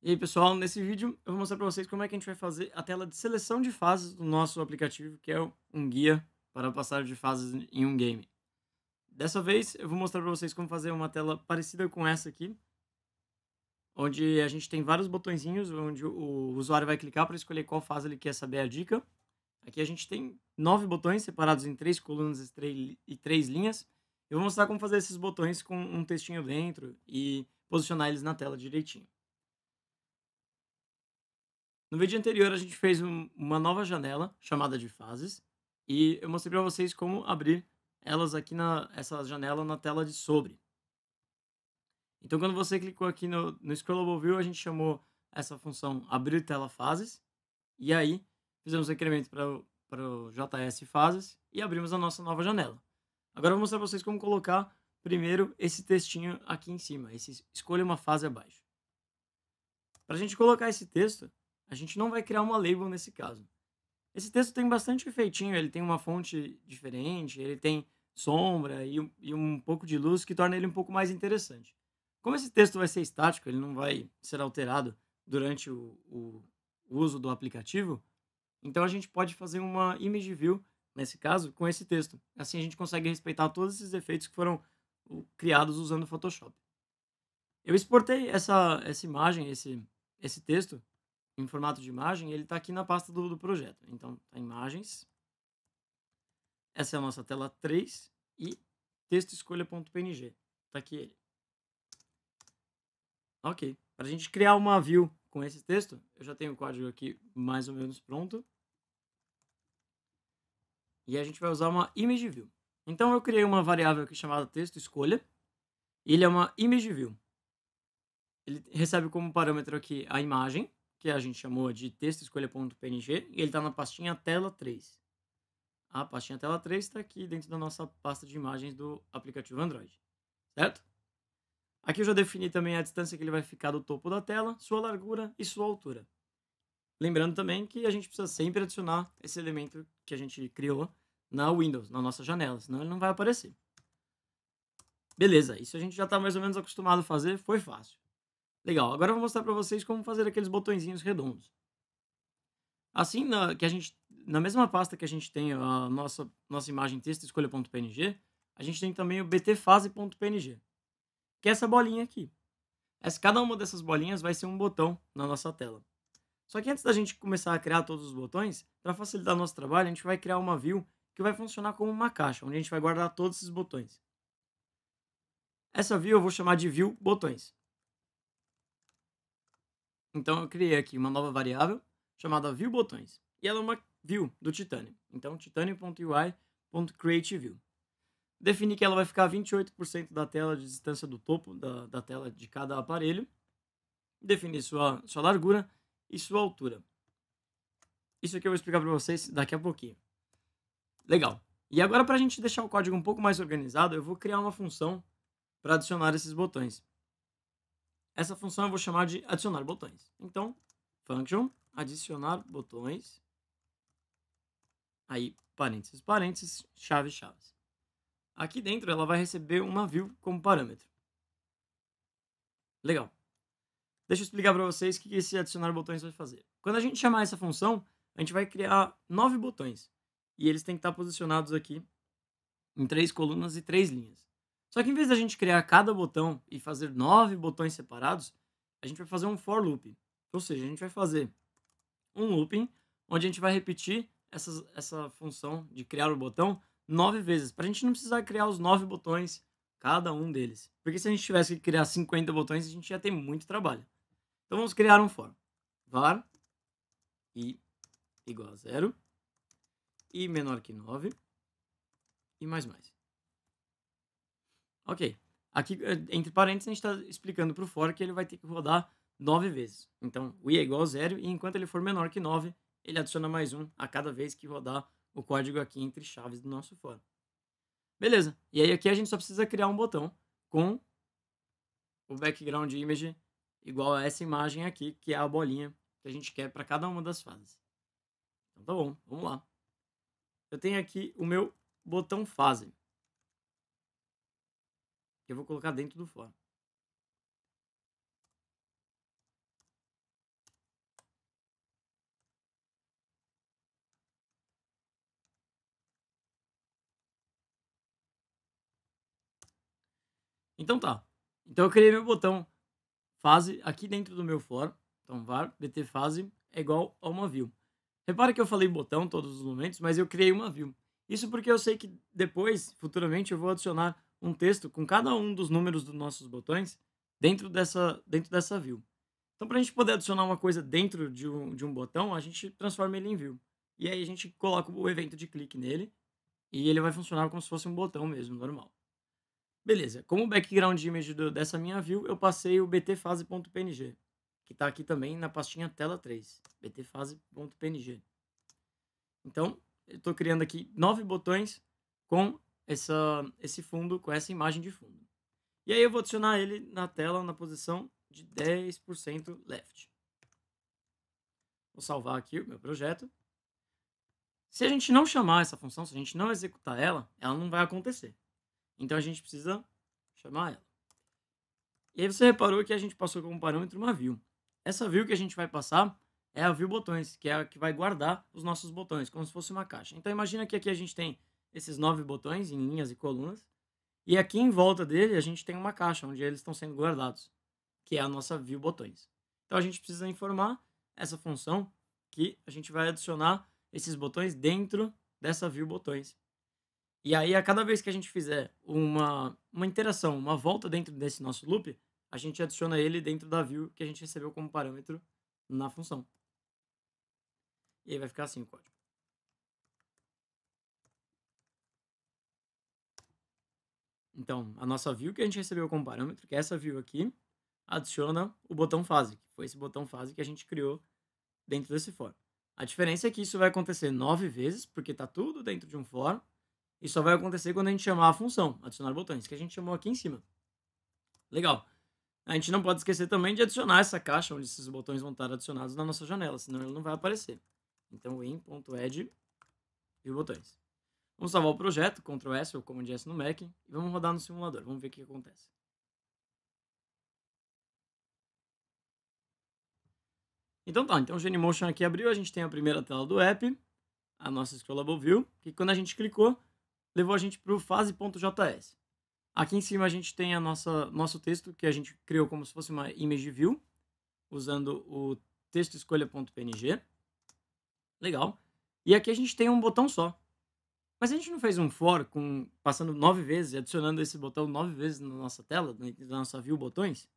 E aí, pessoal, nesse vídeo eu vou mostrar para vocês como é que a gente vai fazer a tela de seleção de fases do nosso aplicativo, que é um guia para a passagem de fases em um game. Dessa vez eu vou mostrar para vocês como fazer uma tela parecida com essa aqui, onde a gente tem vários botõezinhos, onde o usuário vai clicar para escolher qual fase ele quer saber a dica. Aqui a gente tem 9 botões separados em 3 colunas e 3 linhas. Eu vou mostrar como fazer esses botões com um textinho dentro e posicionar eles na tela direitinho. No vídeo anterior, a gente fez uma nova janela chamada de fases e eu mostrei para vocês como abrir elas aqui essa janela na tela de sobre. Então, quando você clicou aqui no Scrollable View, a gente chamou essa função abrir tela fases e aí fizemos o requerimento para o JS fases e abrimos a nossa nova janela. Agora eu vou mostrar para vocês como colocar primeiro esse textinho aqui em cima, esse escolha uma fase abaixo. Para a gente colocar esse texto, a gente não vai criar uma label nesse caso. Esse texto tem bastante efeitinho, ele tem uma fonte diferente, ele tem sombra e um pouco de luz que torna ele um pouco mais interessante. Como esse texto vai ser estático, ele não vai ser alterado durante o uso do aplicativo, então a gente pode fazer uma image view, nesse caso, com esse texto. Assim a gente consegue respeitar todos esses efeitos que foram criados usando o Photoshop. Eu exportei essa imagem, esse texto, em formato de imagem, ele está aqui na pasta do projeto. Então, tá imagens, essa é a nossa tela 3 e texto escolha.png. Tá aqui ele. Ok. Para a gente criar uma view com esse texto, eu já tenho o código aqui mais ou menos pronto. E a gente vai usar uma image view. Então, eu criei uma variável aqui chamada texto escolha. E ele é uma image view. Ele recebe como parâmetro aqui a imagem, que a gente chamou de texto escolha.png, e ele está na pastinha tela 3. A pastinha tela 3 está aqui dentro da nossa pasta de imagens do aplicativo Android, certo? Aqui eu já defini também a distância que ele vai ficar do topo da tela, sua largura e sua altura. Lembrando também que a gente precisa sempre adicionar esse elemento que a gente criou na Windows, na nossa janela, senão ele não vai aparecer. Beleza, isso a gente já está mais ou menos acostumado a fazer, foi fácil. Legal, agora eu vou mostrar para vocês como fazer aqueles botõezinhos redondos. Assim, na mesma pasta que a gente tem a nossa imagem texto escolha.png, a gente tem também o btfase.png, que é essa bolinha aqui. Cada uma dessas bolinhas vai ser um botão na nossa tela. Só que antes da gente começar a criar todos os botões, para facilitar nosso trabalho, a gente vai criar uma view que vai funcionar como uma caixa, onde a gente vai guardar todos esses botões. Essa view eu vou chamar de view botões. Então eu criei aqui uma nova variável chamada view botões. E ela é uma view do Titanium. Então titanium.ui.createView. Defini que ela vai ficar 28% da tela de distância do topo da tela de cada aparelho. Defini sua largura e sua altura. Isso aqui eu vou explicar para vocês daqui a pouquinho. Legal. E agora, para a gente deixar o código um pouco mais organizado, eu vou criar uma função para adicionar esses botões. Essa função eu vou chamar de adicionar botões. Então, function adicionar botões, aí parênteses, parênteses, chave, chaves. Aqui dentro ela vai receber uma view como parâmetro. Legal. Deixa eu explicar para vocês o que esse adicionar botões vai fazer. Quando a gente chamar essa função, a gente vai criar 9 botões. E eles têm que estar posicionados aqui em 3 colunas e 3 linhas. Só que em vez da gente criar cada botão e fazer 9 botões separados, a gente vai fazer um for loop. Ou seja, a gente vai fazer um looping onde a gente vai repetir essa função de criar o botão 9 vezes, para a gente não precisar criar os 9 botões, cada um deles. Porque se a gente tivesse que criar 50 botões, a gente ia ter muito trabalho. Então vamos criar um for. Var i igual a 0, i menor que 9 e mais. Ok. Aqui, entre parênteses, a gente está explicando para o for que ele vai ter que rodar 9 vezes. Então, o i é igual a 0 e enquanto ele for menor que 9, ele adiciona mais um a cada vez que rodar o código aqui entre chaves do nosso for. Beleza. E aí aqui a gente só precisa criar um botão com o background image igual a essa imagem aqui, que é a bolinha que a gente quer para cada uma das fases. Então tá bom, vamos lá. Eu tenho aqui o meu botão fase, que eu vou colocar dentro do for. Então tá. Então eu criei meu botão fase aqui dentro do meu for. Então var bt fase é igual a uma view. Repara que eu falei botão todos os momentos, mas eu criei uma view. Isso porque eu sei que depois, futuramente, eu vou adicionar um texto com cada um dos números dos nossos botões dentro dessa view. Então, para a gente poder adicionar uma coisa dentro de um botão, a gente transforma ele em view. E aí a gente coloca o evento de clique nele e ele vai funcionar como se fosse um botão mesmo, normal. Beleza, como background image dessa minha view, eu passei o btfase.png, que está aqui também na pastinha tela 3, btfase.png. Então, eu estou criando aqui 9 botões com esse fundo, com essa imagem de fundo. E aí eu vou adicionar ele na tela na posição de 10% left. Vou salvar aqui o meu projeto. Se a gente não chamar essa função, se a gente não executar ela, ela não vai acontecer. Então a gente precisa chamar ela. E aí você reparou que a gente passou como parâmetro uma view. Essa view que a gente vai passar é a view botões, que é a que vai guardar os nossos botões, como se fosse uma caixa. Então imagina que aqui a gente tem esses 9 botões em linhas e colunas, e aqui em volta dele a gente tem uma caixa onde eles estão sendo guardados, que é a nossa view botões. Então a gente precisa informar essa função que a gente vai adicionar esses botões dentro dessa view botões. E aí, a cada vez que a gente fizer uma interação, uma volta dentro desse nosso loop, a gente adiciona ele dentro da view que a gente recebeu como parâmetro na função. E aí vai ficar assim o código. Então, a nossa view que a gente recebeu como parâmetro, que é essa view aqui, adiciona o botão fase, que foi esse botão fase que a gente criou dentro desse for. A diferença é que isso vai acontecer 9 vezes, porque está tudo dentro de um for, e só vai acontecer quando a gente chamar a função, adicionar botões, que a gente chamou aqui em cima. Legal. A gente não pode esquecer também de adicionar essa caixa onde esses botões vão estar adicionados na nossa janela, senão ele não vai aparecer. Então, in.add e botões. Vamos salvar o projeto, Ctrl S ou Command S no Mac, e vamos rodar no simulador. Vamos ver o que acontece. Então tá, então o Genymotion aqui abriu, a gente tem a primeira tela do app, a nossa Scrollable View, que quando a gente clicou, levou a gente para o fase.js. Aqui em cima a gente tem nosso texto que a gente criou como se fosse uma image view, usando o texto escolha.png. Legal. E aqui a gente tem um botão só. Mas a gente não fez um for passando 9 vezes e adicionando esse botão 9 vezes na nossa tela, na nossa view botões?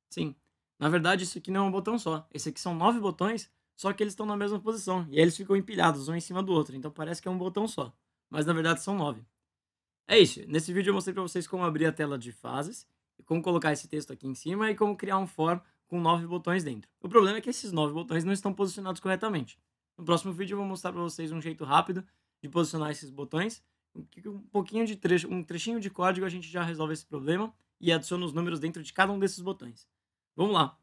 Sim. Na verdade, isso aqui não é um botão só. Esse aqui são 9 botões, só que eles estão na mesma posição. E aí eles ficam empilhados, um em cima do outro. Então parece que é um botão só. Mas na verdade são 9. É isso. Nesse vídeo eu mostrei para vocês como abrir a tela de fases, e como colocar esse texto aqui em cima e como criar um for com 9 botões dentro. O problema é que esses 9 botões não estão posicionados corretamente. No próximo vídeo eu vou mostrar para vocês um jeito rápido de posicionar esses botões. Um pouquinho de trecho, um trechinho de código a gente já resolve esse problema e adiciona os números dentro de cada um desses botões. Vamos lá!